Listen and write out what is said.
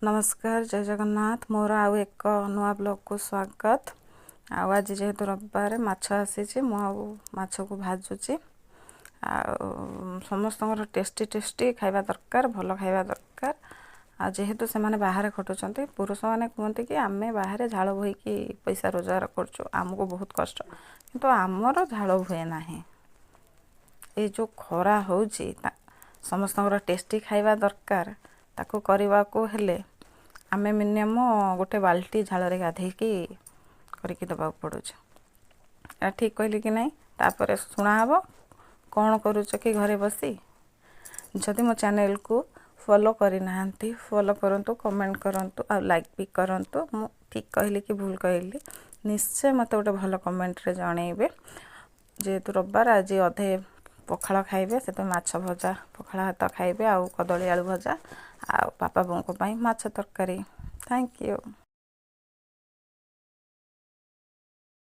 नमस्कार जय जगन्नाथ मोर आउ एक नुआ ब्लॉग को स्वागत। आज जेहेतु रविवार माछ आसी माछ को भाजुची समस्त टेस्टी टेस्टी खाइबा दरकार भल खाइबा दरकार। जेहेतु से माने बाहर खटुचंती पुरुष माने कहते कि आमे बाहर झाड़ बोईकी पैसा रोजगार करचु आमको बहुत कष्ट किंतु आमर झाड़ हुए ना। ये जो खरा होउची समस्त टेस्टी खाइबा दरकार ताको करने को हेले आमे मिनिमम गोटे बाल्टी झाड़ गाधेकी करके दबा पड़ुछ। ठीक कहली कि नहीं तापर शुणा हम कौन करुच कि घरे बसी। जदि मो चैनल को फॉलो करना फॉलो करंतु कमेंट करंतु आ लाइक भी करंतु। मु ठीक कहली कि भूल कहली निश्चय मत गोटे भल कमेंट रे जणेबे। जेहेतु रविवार आज अधे पखाड़ खाइबे से तो माछ भजा पखाड़ हाथ खाइबे आ कदली आलू भजा आ पापा बों को माछ तरकारी। Thank you.